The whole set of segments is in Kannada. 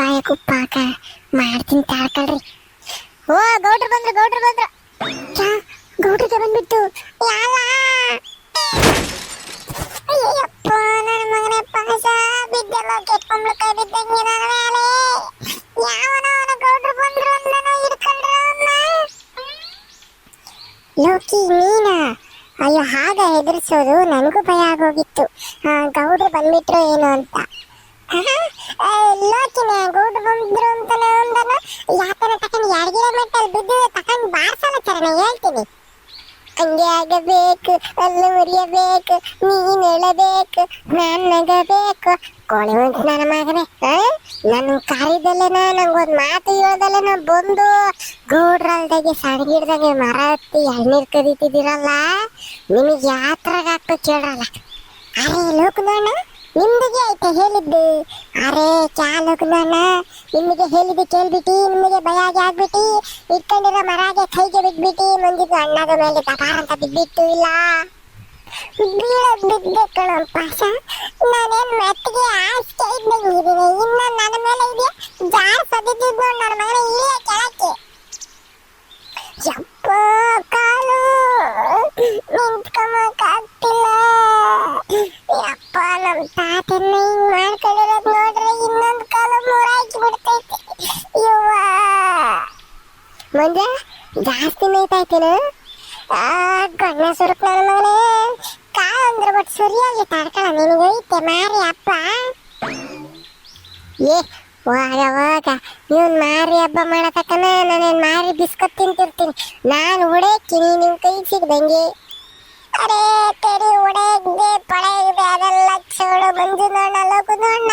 ಬಾಯಕ್ ಉಪ್ಪಾಕ ಮಾಡ್ತೀನಿ ತಾಳ್ಕಳ್ರಿ. ಓ ಗೌಡ್ರು ಬಂದ್ರು. ಗೌಡ್ರಿಗೆ ಬಂದ್ಬಿಟ್ಟು ಯಾಲ ಅಯ್ಯಪ್ಪ ನನ್ನ ಮಗನೇ ಪಾಸ ಬಿದ್ದೆಲ್ಲ ಕೆಟ್ಕೊಂಡ್ಬಿಡು ಕೈ ಬಿದ್ದಂಗೆ ನನ್ನ ಮೇಲೆ. ಯಾವನ ಗೌಡ್ರು ಬಂದ್ರು ಅಂದನೋ ಹಿಡ್ಕೊಂಡ್ರ ಲೋಕಿ ನೀನಾ? ಅಯ್ಯೋ ಹಾಗ ಹೆದರ್ಸೋದು ನನಗೂ ಭಯ ಆಗೋಗಿತ್ತು. ಗೌಡ್ರು ಬಂದ್ಬಿಟ್ರು ಏನು ಅಂತ. ಲೋಕಿನೇ ಗೌಡ್ರು ಬಂದ್ರು ಅಂತಾನೆ ಅಂದನ ಯಾತನ ತಕೊಂಡು ಯಾರಿಗಿರ ಮೆಟ್ಟಲ್ಲಿ ಬಿದ್ದು ತಕೊಂಡು ಬಾರ್ಸಲ್ಲ ಚರಣ ಹೇಳ್ತೀನಿ. ಹಂಗೆ ಆಗಬೇಕು, ಅಲ್ಲ ಮುರಿಯಬೇಕು, ನೀನ್ ಹೇಳಬೇಕು, ನಾನ್ ನಗಬೇಕು. ಕೋಳಿ ಉಂಟು ನನ್ನ ಮಗನೇ, ನನ್ ಕರಿದಲ್ಲೇನ ನಂಗೊಂದ್ ಮಾತು ಹೇಳ್ದಲ್ಲೇನ ಬಂದು ಗೌಡ್ರಲ್ದಾಗೆ ಸಣ್ಣಗಿಡ್ದಾಗೆ ಮರ ಹತ್ತಿ ಎಳ್ನೀರ್ ಕದೀತಿದ್ದೀರಲ್ಲ, ನಿಮಗೆ ಯಾತ್ರಾಗ ಹಾಕ್ತು ಕೇಳ್ರಲ್ಲ. ಅರೆ ಲೋಕನೋಣ ನಿಮ್ದಿಗೆ ಐತೆ ಹೇಳಿದ್ದು. ಅರೆ ಕ್ಯಾ ಲೋಕನೋಣ ನಿಮಗೆ ಹೇಳಿದ್ದು ಕೇಳ್ಬಿಟ್ಟು ನಿಮಗೆ ಭಯ ಆಗಿ ಆಗ್ಬಿಟ್ಟು ಇಟ್ಕೊಂಡಿರೋ ಮರಾಗೆ ಕೈಗೆ ಬಿಟ್ಬಿಟ್ಟು ಮುಂದಿದ್ದು ಅಣ್ಣದ ಮೇಲೆ ದಪಾರ ಅಂತ ಬಿದ್ಬಿಟ್ಟು ಇಲ್ಲ ಬೀಳದ್ ಬಿದ್ದೆ ಕಣೋ ಪಾಶ. ನಾನೇನ್ ಮೆತ್ತಿಗೆ ಆಸ್ಕೆ ಇದ್ದಂಗಿದ್ದೀನಿ, ಇನ್ನ ನನ್ನ ಮೇಲೆ ಇದೆಯಾ ಜಾರ್ ಸದಿದ್ದು ನನ್ನ ಮಗನ ಇಳಿಯ ಕೆಳಕ್ಕೆ. ಯಪ್ಪ ಕಾಲು ನಿಂತ್ಕೊಂಬಕ್ಕಾಗ್ತಿಲ್ಲ. ಯಪ್ಪ ನಮ್ ತಾತನ್ನ ಹಿಂಗ್ ಮಾಡ್ಕೊಂಡಿರೋದ್ ನೋಡ್ರೆ ಇನ್ನೊಂದು ಕಾಲು ಮೂರಾಕಿ ಬಿಡ್ತೈತಿ. ಇವ್ವ ಮಂಜ ಜಾಸ್ತಿ ಮೇಯ್ತಾಯ್ತೇನ? ಗಣ್ಣ ಸುರುಕ್ ನನ್ನ ಮಗನೇ. ಕಾಲು ಅಂದ್ರೆ ಬಟ್ ಸುರಿಯಾಗಿ ತಡ್ಕಳ ನಿನಗೈತೆ ಮಾರಿ ಅಪ್ಪ. ಹೋಗ ಇವನ್ ಮಾರಿ ಹಬ್ಬ ಮಾಡತಕ್ಕನ ನಾನೇನ್ ಮಾರಿ ಬಿಸ್ಕತ್ ತಿಂತಿರ್ತೀನಿ. ನಾನು ಹೊಡೆಕ್ತೀನಿ ನಿಮ್ ಕೈ ಸಿಗ್ದಂಗೆ. ಅರೆ ತೆರಿ ಹೊಡೆಯದೆ ಪಳೆಯದೆ ಅದೆಲ್ಲ ಚೋಳು ಮಂಜು ನೋಡ ಲೋಕು ನೋಡ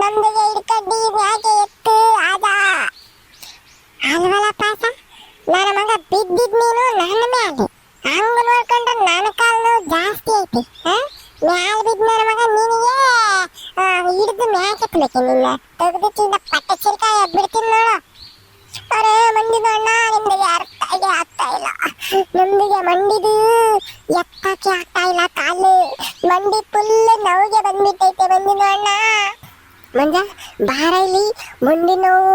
ನಮ್ದಿಗೆ ಹಿಡ್ಕಡ್ಡಿ ಯಾಕೆ ಎತ್ತು ಆದ ಅಲ್ವಲ್ಲ ಪಾಸ. ನನ್ನ ಮಗ ಬಿದ್ದಿದ್ ನೀನು ನನ್ನ ಮೇಲೆ ಹಂಗ ನೋಡ್ಕೊಂಡ್ರೆ ನನ್ನ ಕಾಲು ಜಾಸ್ತಿ ಐತಿ. ಮ್ಯಾಲ ಬಿದ್ದ ನನ್ನ ಮಗ ನಿನಗೆ ಹಿಡಿದು ಮ್ಯಾಕೆತ್ಬೇಕು. ನಿನ್ನ ತೆಗೆದು ಚಿನ್ನ ಪಟ್ಟೆ ಚಿಲ್ಕಾಯ ಬಿಡ್ತೀನಿ ನೋಡು. ಅರೆ ಮಂಡಿದ ಅಣ್ಣ ನಿಮ್ದಿಗೆ ಅರ್ಥ ಆಗ್ತಾ ಇಲ್ಲ. ನಮ್ದಿಗೆ ಮಂಡಿದು ಎತ್ತಕ್ಕೆ ಆಗ್ತಾ ಇಲ್ಲ. ಕಾಲು ಮಂಡಿ ಫುಲ್ ನೋವಿಗೆ ಬಂದ್ಬಿಟ್ಟೈತೆ ಮಂಡಿದ ಅಣ್ಣ. ಮಂಜ ಬಾರ ಇಲ್ಲಿ. ಮಂಡಿ ನೋವು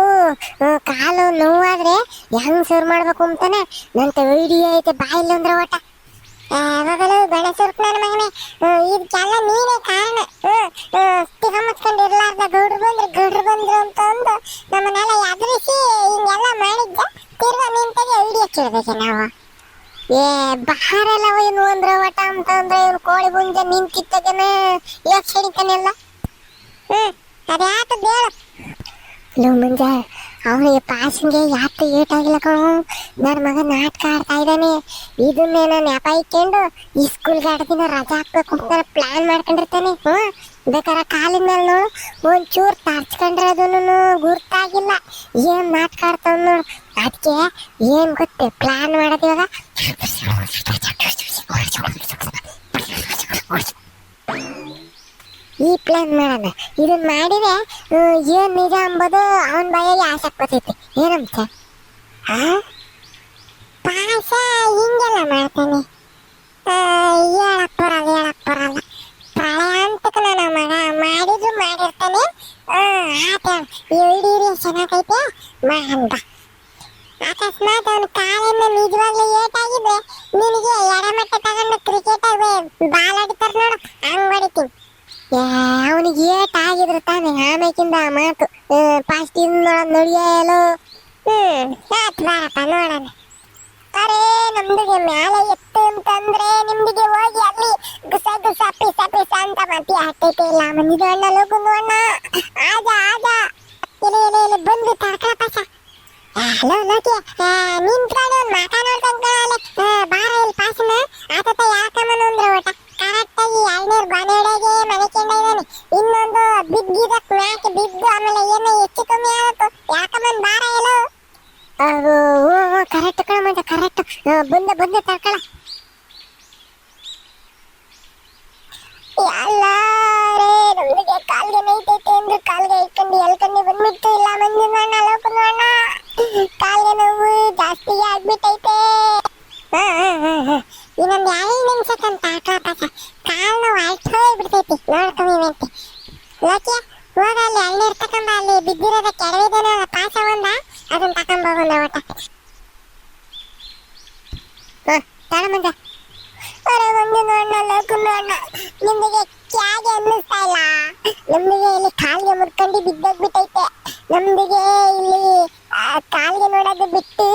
ಕಾಲು ನೋವಾದ್ರೆ ಹೆಂಗ್ ಸೇರ್ ಮಾಡ್ಬೇಕು ಅಂತಾನೆ ನಂತ ವಿಡಿಯೋ ಐತೆ ಬಾಯಿಲ್ಲ ಅಂದ್ರೆ ಓಟ. ಯಾವಾಗಲೂ ಗಣಸುರ್ಕ್ ನನ್ನ ಮಗನೇ ಇದಕ್ಕೆಲ್ಲ ನೀನೇ ಕಾರಣ. ತಿಗಮತ್ಕೊಂಡು ಇರ್ಲಾರ್ದ ಗೌಡ್ರು ಬಂದ್ರು ಅಂತ ಅಂದು ನಮ್ಮನ್ನೆಲ್ಲ ಎದುರಿಸಿ ಹಿಂಗೆಲ್ಲ ಮಾಡಿದ್ದ. ತಿರ್ಗಾ ನಿಂತಾಗೆ ವಿಡಿಯೋ ಕೇಳ್ಬೇಕೆ ನಾವು. ಬಾರೆಲ್ಲ ಏನು ಅಂದ್ರೆ ಒಟ ಅಂತ ಅಂದ್ರೆ ಇವ್ನು ಕೋಳಿ ಮುಂಜೆ ನಿಂತಿತ್ತಗೇನ ಯಾಕೆ ಹಿಡಿತಾನೆಲ್ಲ. ಅದ್ಯಾತದ ಹೇಳು. ಲೋ ಮಂಜ ಅವನಿಗೆ ಪಾಸಿಂಗೆ ಯಾಕೆ ಏಟಾಗಿಲ್ಲ ಕಣೋ. ನನ್ನ ಮಗ ನಾಟಕ ಆಡ್ತಾ ಇದ್ದಾನೆ. ಇದನ್ನೇನ ನೆಪ ಇಕ್ಕೊಂಡು ಈ ಸ್ಕೂಲ್ಗೆ ಆಡ್ದಿನ ರಜಾ ಹಾಕ್ಬೇಕು ಅಂತ ಪ್ಲಾನ್ ಮಾಡ್ಕೊಂಡಿರ್ತಾನೆ. ಬೇಕಾರೆ ಕಾಲಿನ ಮೇಲೆ ನೋಡು ಒಂಚೂರು ತರ್ಚ್ಕೊಂಡ್ರೆ ಅದನ್ನು ಗುರ್ತಾಗಿಲ್ಲ. ಏನ್ ನಾಟಕ ಆಡ್ತಾವ್ ನೋಡು. ಅದಕ್ಕೆ ಏನ್ ಗೊತ್ತೇ ಪ್ಲಾನ್ ಮಾಡೋದು ಇವಾಗ. ಈ ಪ್ಲಾನ್ ಮಾಡೋಣ. ಇದನ್ನ ಮಾಡಿದ್ರೆ ಏನ್ ನಿಜ ಅಂಬೋದು ಅವನ ಬಾಯಿಗೆ ಆಸಕ್ತಿ ಬರ್ತೈತಿ. ಏನಂತ ಪಾಸ ಹಿಂಗೆಲ್ಲ ಮಾಡ್ತಾನೆ. ಹೇಳಕ್ ಬರಲ್ಲ. ಪ್ರಳಯ ಅಂತಕ್ಕ ನನ್ನ ಮಗ ಮಾಡಿದ್ರು ಮಾಡಿರ್ತಾನೆ. ಆತ ಇಡೀ ಚೆನ್ನಾಗೈತೆ ಅಂತ. ಅಕಸ್ಮಾತ್ ಅವನ ಕಾಲನ್ನ ನಿಜವಾಗ್ಲೂ ಏಟಾಗಿದ್ರೆ ನಿನಗೆ ಎಡಮಟ್ಟ ತಗೊಂಡು ಕ್ರಿಕೆಟ್ ಬಾಲ್ ಆಡಿತಾರ ನೋಡು ಹಂಗ್ ಹೊಡಿತೀನಿ. ಅವನಿಗೆ ಏಟಾಗಿದ್ರು ತಾನೆ ಆಮೇಕಿಂದ ಆ ಮಾತು ಫಾಸ್ಟ್ ನೋಡಿಯಲು. ಆತ್ ಬಾರಪ್ಪ ನೋಡೋಣ. ಅರೆ ನಮ್ದಿಗೆ ಮ್ಯಾಲೆ ಎತ್ತು ಅಂತಂದ್ರೆ ನಿಮ್ದಿಗೆ ಹೋಗಿ ಅಲ್ಲಿ ಗುಸ ಪಿಸ ಅಂತ ಮತಿ ಆಗ್ತೈತೆ ಇಲ್ಲ. ಮಂದಿದು ಅಣ್ಣ ಲೋಕು ಅಣ್ಣ ಆಜ ಇಲ್ಲಿ ಬಂದು ತಡ್ಕಳ ಪಸ. ಹಲೋ ಲೋಕಿ ನಿಂತ್ಕೊಂಡು ಒಂದು ಮಾತಾಡೋದಂಕಳೆ ಬಾರ ಇಲ್ಲಿ ಪಾಸನ ಆತತ ಯಾಕಮ್ಮನ ಅಂದ್ರೆ ಓಟ ಕರೆಕ್ಟಾಗಿ ಎಳ್ನೀರು ಗೊನೆಡೆಗೆ ಮನೆಕೊಂಡಿದ್ದಾನೆ. ಇನ್ನೊಂದು ಬಿದ್ದಿದ್ದಕ್ಕೆ ಮ್ಯಾಕೆ ಬಿದ್ದು ಆಮೇಲೆ ಏನೋ ಹೆಚ್ಚು ಕಮ್ಮಿ ಆಗುತ್ತೆ. ಯಾಕಮ್ಮನ್ ಬಾರ ಎಲ್ಲೋ. ಕರೆಕ್ಟ್ ಕಣ ಮಂಜ ಕರೆಕ್ಟ್. ಬಂದೆ ತರ್ಕಳ. ಎಲ್ಲಾರೇ ನಮ್ದಿಗೆ ಕಾಲ್ಗೆ ನೈತೈತೆ ಅಂದ್ರೆ ಕಾಲ್ಗೆ ಇಟ್ಕೊಂಡು ಎಲ್ಕಂಡು ಬಂದ್ಬಿಟ್ಟು ಇಲ್ಲ ಮಂಜು ಅಣ್ಣ ಲೋಕು ಅಣ್ಣ ಕಾಲ್ಗೆ ನೋವು ಜಾಸ್ತಿ ಆಗ್ಬಿಟ್ಟೈತೆ. ಇನ್ನೊಂದು 2 ನಿಮಿಷಕ್ಕಂತ ಆಟ ಕಾಲು ನೋವು ಅಲ್ಟ್ ಹೋಗ್ಬಿಡ್ತೈತಿ ನೋಡ್ಕೊಂಬಂತೆ. ಲೋಕಿಯ ಹೋಗ ಅಲ್ಲಿ ಎಳ್ನೀರ್ ತಕೊಂಬ, ಅಲ್ಲಿ ಬಿದ್ದಿರೋದ ಕೆಡವಿದೇನೋ ಪಾಸ ಒಂದ, ಅದನ್ನ ತಕೊಂಬ ಒಂದ ಒಟ್ಟ. ತಾಳ ಮಂಜ. ಅರೆ ಮಂಜು ಅಣ್ಣ, ಲಕ್ಕುನ ಅಣ್ಣ, ನಿಮಗೆ ಕ್ಯಾಗೆ ಅನ್ನಿಸ್ತಾ ಇಲ್ಲ? ನಮ್ದಿಗೆ ಇಲ್ಲಿ ಕಾಲ್ಗೆ ಮುರ್ಕೊಂಡು ಬಿದ್ದೋಗ್ಬಿಟ್ಟೈತೆ. ನಮ್ದಿಗೆ ಇಲ್ಲಿ ಕಾಲ್ಗೆ ನೋಡೋದು ಬಿಟ್ಟು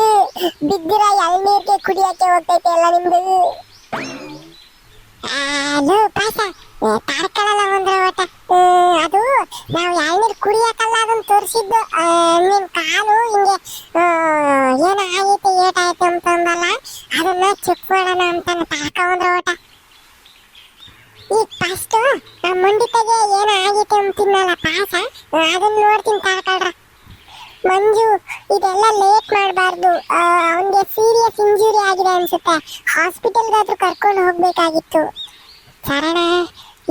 ಬಿದ್ದಿರ ಎಳ್ನೀರ್ಗೆ ಕುಡಿಯಕ್ಕೆ ಹೋಗ್ತೈತೆ ಎಲ್ಲ ನಿಮ್ದು. ಲೋ ಪಾಸ, ತಾಡ್ಕೊಳ್ಳಲ್ಲ ಅಂದ್ರೆ ಒಟ್ಟ. ಅದು ನಾವು ಎಳ್ನೀರು ಕುಡಿಯಕ್ಕಲ್ಲ ಅದನ್ನ ತೋರಿಸಿದ್ದು. ನಿನ್ ಕಾಲು ಹಿಂಗೆ ಏನೋ ಆಗೈತೆ, ಏಟಾಯ್ತು ಅಂತಂದಲ್ಲ, ಅದನ್ನ ಚೆಕ್ ಮಾಡೋಣ ಅಂತ ತಾಡ್ಕೊಂಡ್ರೆ ಒಟ್ಟ. ಈಗ ಫಸ್ಟ್ ಮಂಡಿತೆಗೆ ಏನೋ ಆಗೈತೆ ಅಂತಿನ್ನಲ್ಲ ಪಾಸ, ಅದನ್ನ ನೋಡ್ತೀನಿ ತಾಡ್ಕೊಳ್ರ. ಮಂಜು, ಇದೆಲ್ಲ ಲೇಟ್ ಮಾಡಬಾರ್ದು. ಅವನಿಗೆ ಸೀರಿಯಸ್ ಇಂಜುರಿ ಆಗಿದೆ ಅನ್ಸುತ್ತೆ, ಹಾಸ್ಪಿಟಲ್ಗಾದ್ರೂ ಕರ್ಕೊಂಡು ಹೋಗ್ಬೇಕಾಗಿತ್ತು. ಶರಣ,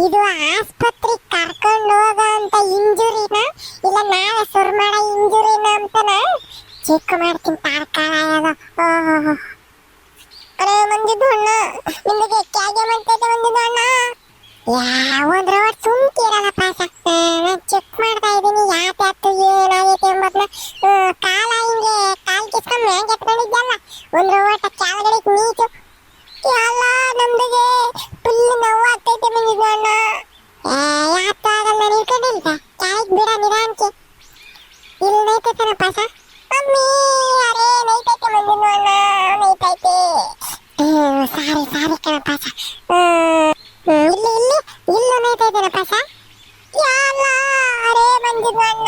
ಇದು ಆಸ್ಪತ್ರೆಗೆ ಕರ್ಕೊಂಡು ಹೋಗೋ ಅಂತ ಇಂಜುರಿನ ಇಲ್ಲ ನಾಳೆ ಸುರು ಮಾಡೋ ಇಂಜುರಿನ ಅಂತನ ಚೆಕ್ ಮಾಡ್ತೀನಿ ತಾಡ್ಕೊಳ್ಳೋದು. ಅರೆ ಮಂಜಿದ್ದು ಅಣ್ಣ, ನಿಮಗೆ ಕ್ಯಾಗೆ ಮಾಡ್ತೈತೆ ಮಂಜಿದ್ದು ಅಣ್ಣ? ಯಾವಂದ್ರೆ ಸುಮ್ಕಿರಲ್ಲ ಪಾಸ. ನಾನು ಚೆಕ್ ಮಾಡ್ತಾ ಇದ್ದೀನಿ ಯಾಕೆ ಏನಾಗೈತೆ ಎಂಬುದನ್ನ. ಕಾಲ ಹಿಂಗೆ ಕಾಲ್ ಕಿಸ್ಕೊಂಡು ಮ್ಯಾಂಗ್ ಎತ್ಕೊಂಡಿದ್ದಲ್ಲ, ಒಂದು ಓಟ ಕೆಳಗಡೆ ನೀಚು. ಎಲ್ಲ ನಮ್ದಿಗೆ ಫುಲ್ ನೋವು ಆಗ್ತೈತೆ ಮಂಜಿದ್ದು ಅಣ್ಣ. ಯಾಕೆ ಆಗಲ್ಲ, ನೀವು ಕಡಿಲ್ಕ ಕ್ಯಾಕ್ ಬಿಡ ನಿಧಾನಕ್ಕೆ. ಇಲ್ಲಿ ನೈತೈತನ ಪಾಸ? ಮಮ್ಮಿ, ಅರೇ ನೈತೈತೆ ಮಂಜಿದ್ದು ಅಣ್ಣ, ನೈತೈತೆ. ಸಾರಿ ಸಾರಿ ಕಣ ಪಾಸ. ಇಲ್ಲಿ ಇಲ್ಲಿ ಇಲ್ಲೂ ನೈತೈತೆನ ಪಾಸ? ಎಲ್ಲ ಅರೇ ಮಂಜಿದ್ದು ಅಣ್ಣ,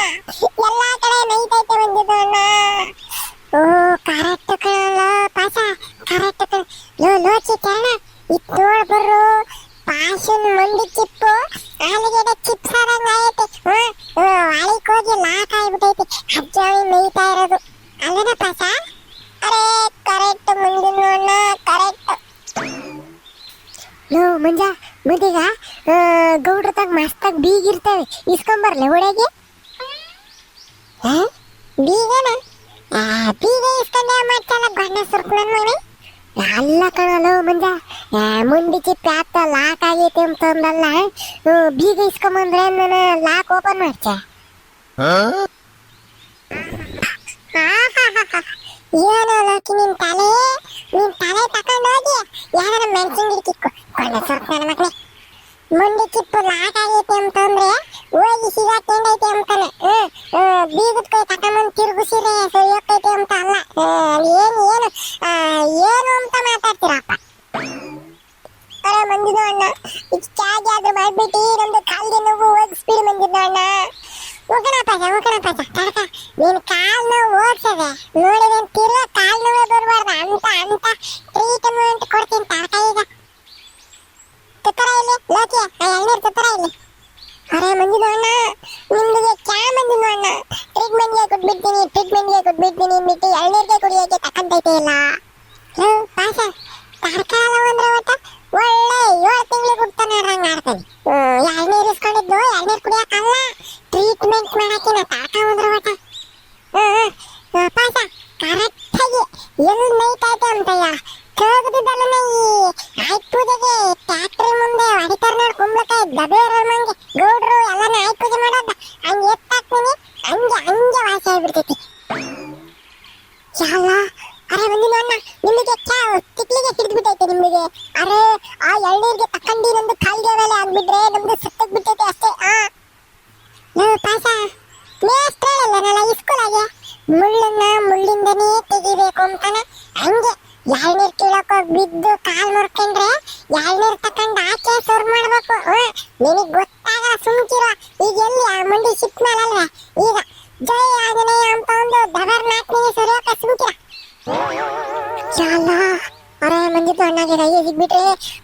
ಎಲ್ಲಾ ಕಡೆ ನೈತೈತೆ ಮಂಜಿದ್ದು ಅಣ್ಣ. ಓ ಕರೆಕ್ಟ್ ಕಣಲ್ಲ ಪಾಸ, ಕರೆಕ್ಟ್ ಕಣ. ಲೋಚಿ ಕಣ, ಇತ್ತು ನೋಡ್ ಬರ್ರು, ಪಾಶನ್ ಮಂಡಿ ಚಿಪ್ಪು ಆಲಿಗೆಡೆ ಚಿಪ್ಸ್ ಆದಂಗ ಆಗೈತೆ. ಅಳಿಕ್ ಹೋಗಿ ಲಾಕ್ ಆಗ್ಬಿಟ್ಟೈತಿ, ಅಜ್ಜಾವಿ ಮೇಯ್ತಾ ಇರೋದು ಅಲ್ಲದ ಪಾಸ? ಅರೇ ಕರೆಕ್ಟ್ ಮಂಜಿದ್ದು ಅಣ್ಣ, ಕರೆಕ್ಟ್. ಲೋ ಮಂಜ, ಮದೀಗ ಗೌಡ್ರತಾಗ ಮಸ್ತಾಗ ಬೀಗಿರ್ತವೆ, ಇಸ್ಕೊಂಬರ್ಲೆ ಒಳಗೆ? ಬೀಗನ? ಬೀಗ ಇಸ್ಕೊಂಡೆ ಮಾಡ್ತಾನ ಗಂಡ ಸುರ್ಕು ನನ್ನ ಮನೆ. ಅಲ್ಲ ಕಣಲು ಮಂಜ, ಮುಂದೆ ಚಿಪ್ಪೆ ಆತ ಲಾಕ್ ಆಗೈತೆ ಅಂತಂದಲ್ಲ, ಬೀಗ ಇಸ್ಕೊಂಬಂದ್ರೆ ನಾನು ಲಾಕ್ ಓಪನ್ ಮಾಡ್ಚ. ಏನೋ ಲೋಕಿ, ನಿನ್ ತಲೆ ತಕೊಂಡು ಹೋಗಿ ಯಾರ ಮೆಣಸಿನ ಗಿಡಕ್ಕಿಕ್ಕು ಕೊಂಡ ಸುರ್ಕು ನನ್ನ ಮಕ್ಕಳೇ. ಮುಂದೆ ಚಿಪ್ಪು ಲಾಕ್ ಆಗೈತೆ ಅಂತಂದ್ರೆ ಹೋಗಿ ಸಿಗಾಕೊಂಡೈತೆ ಅಂತಾನೆ. ಬೀಗದ ಕೈ ತಕೊಂಬಂದು ತಿರುಗಿಸಿರೆ ಸರಿಯೋಗ್ತೈತೆ ಅಂತ ಅಲ್ಲ. ಏನು ಏನು ಏನು ಅಂತ ಮಾತಾಡ್ತೀರಪ್ಪ? ಅರೆ ಮಂಜಿದ್ದು ಅಣ್ಣ, ಇದು ಚಾರ್ಜ್ ಆದ್ರೂ ಮಾಡ್ಬಿಟ್ಟು ನಮ್ದು ಕಾಲ್ಗೆ ನೋವು ಹೋಗಿಸ್ಬಿಡಿ ಮಂಜಿದ್ದು ಅಣ್ಣ. ಹೋಗೋಣ ಪಾಸ ತಡಕ, ನೀನು ಕಾಲ್ ನೋವು ಹೋಗ್ಸದೆ ನೋಡಿದ್ರೆ ತಿರ್ಗ ಕಾಲ್ ನೋವೇ ಬರಬಾರ್ದು ಅಂತ ಅಂತ ಟ್ರೀಟ್ಮೆಂಟ್ ಕೊಡ್ತೀನಿ ತಡಕ. ಈಗ ತುತ್ತರ ಇಲ್ಲಿ ಲೋಕಿ, ಎಳ್ನೀರು ತುತ್ತರ ಇಲ್ಲಿ. ಅರೆ ಮಂಜಿದ್ದು ಅಣ್ಣ, ನಿಮ್ಗೆ ಕ್ಯಾ ಮಂಜಿದ್ದು ಅಣ್ಣ? ಟ್ರೀಟ್ಮೆಂಟ್ಗೆ ಕೊಟ್ಬಿಡ್ತೀನಿ ಬಿಟ್ಟು ಎಳ್ನೀರಿಗೆ ಕುಡಿಯೋಕೆ ತಕ್ಕಂತೈತೆ ಇಲ್ಲ. ಪಾಸ ತಡ್ಕೊಳ್ಳಲ್ಲ ಅಂದ್ರೆ ಒಟ್ಟ ಒಳ್ಳೆ 7 ತಿಂಗಳು ಕೊಡ್ತಾನೆ ಹಂಗೆ ಆಡ್ತಾನೆ. ಎಳ್ನೀರು ಇಸ್ಕೊಂಡಿದ್ದು ಎಳ್ನೀರು ಕುಡಿಯೋಕ್ಕಲ್ಲ, ಟ್ರೀಟ್ಮೆಂಟ್ ಮಾಡಕ್ಕೆ ನಾ ತಡ್ಕೊಂಡ್ರೆ ಒಟ್ಟ. ಪಾಸ ಕರೆಕ್ಟಾಗಿ ಎಲ್ಲಿ ನೈತೈತೆ ಅಂತಯ್ಯ ಕೇಳಿದ್ದಲ್ಲ. ಈ ಆಯ್ತು ಪೂಜೆಗೆ ಟ್ಯಾಕ್ಟ್ರಿ ಮುಂದೆ ಹೊಡಿತಾರ ನೋಡಿ ಕುಂಬಳಕಾಯಿ ದಬೆ ಮಂಗೆ ಗೌಡ್ರು ಎಲ್ಲಾನು ಆಯ್ತು ಪೂಜೆ ಮಾಡೋದ ಹಂಗೆ ಎತ್ತಾಕ್ತೀನಿ, ಹಂಗೆ ವಾಸಿ ಆಗ್ಬಿಡ್ತೈತಿ ಎಲ್ಲ. ಅರೆ ಮಂಜಿದ್ದು ಅಣ್ಣ, ನಿಮಗೆ ತಿಕ್ಲಿಗೆ ಹಿಡಿದ್ಬಿಟ್ಟೈತೆ ನಿಮಗೆ. ಅರೆ ಆ ಎಳ್ನೀರಿಗೆ ತಕ್ಕಂಡಿ ನಮ್ದು ಕಾಲ್ಗೆ ಮೇಲೆ ಆಗ್ಬಿಟ್ರೆ ನಮ್ದು ಸತ್ತಕ್ ಬಿಟ್ಟೈತೆ ಅಷ್ಟೇ. ಪಾಸ ಮೇಸ್ಟ್ ಹೇಳಲ್ಲ ಇಸ್ಕೂಲಾಗೆ ಮುಳ್ಳಿಂದನೇ ತೆಗಿಬೇಕು ಅಂತಾನೆ. ಹಂಗೆ ಎಳ್ನೀರು ಕೀಳಕೋಗಿ ಬಿದ್ದು ಕಾಲ್ ಮುರ್ಕೊಂಡ್ರೆ ಎಳ್ನೀರು ತಕೊಂಡ್ ಆಚೆ ಸುರ್ ಮಾಡ್ಬೇಕು. ನಿನಗ್ ಗೊತ್ತಾಗ ಸುಮ್ಕಿರೋ. ಈಗ ಎಲ್ಲಿ ಆ ಮಂಡಿ ಶಿಫ್ಟ್ ಮಾಡಲ್ವೇ? ಈಗ ಜೈ ಆಂಜನೇಯ ಅಂತ ಒಂದು ದಬರ್ ನಾಲ್ಕನೇ ಸರಿಯೋಕ ಸುಮ್ಕಿರ. ಅರೆ ಮಂಜಿದ್ದು ಅಣ್ಣಗೆ ಕೈಗೆ ಸಿಗ್ಬಿಟ್ರೆ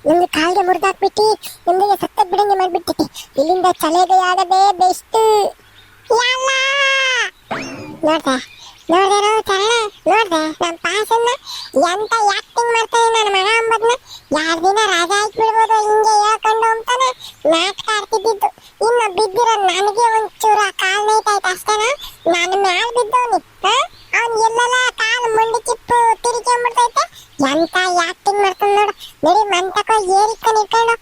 ನಮ್ದು ಕಾಲ್ಗೆ ಮುರಿದಾಕ್ಬಿಟ್ಟು ನಮ್ದಿಗೆ ಸತ್ತಕ್ ಬಿಡಂಗೆ ಮಾಡ್ಬಿಡ್ತೈತಿ. ಇಲ್ಲಿಂದ ಚಲೆಗೆ ಆಗದೆ ಬೆಸ್ಟ್. ನೋಡ್ದೇನೋ ಚರಣ, ನೋಡ್ದೆ ನಮ್ಮ ಪಾಸನ್ನ ಎಂತ ಆಕ್ಟಿಂಗ್ ಮಾಡ್ತಾನೆ ನನ್ನ ಮಗ ಅಂಬದ್ನ. 2 ದಿನ ರಾಜ ಆಯ್ತು ಬಿಡ್ಬೋದು ಹಿಂಗೆ ಹೇಳ್ಕೊಂಡು ಅಂತಾನೆ ನಾಟಕ ಆಡ್ತಿದ್ದಿದ್ದು. ಇನ್ನು ಬಿದ್ದಿರೋ ನನಗೆ ಒಂಚೂರು ಕಾಲ್ ನೈತಾಯ್ತು ಅಷ್ಟೇನ, ನಾನು ಮ್ಯಾಲ್ ಬಿದ್ದವನಿ. ಅವ್ನು ಎಲ್ಲೆಲ್ಲ ಕಾಲು ಮಂಡಿ ಚಿಪ್ಪು ತಿರ್ಕೊಂಡ್ಬಿಡ್ತೈತೆ. ಎಂತ ಆಕ್ಟಿಂಗ್ ಮಾಡ್ತಾನೆ ನೋಡು. ನಡಿ ಮಂತಕ ಏರಿಕೊಂಡು ಇಟ್ಕೊಂಡು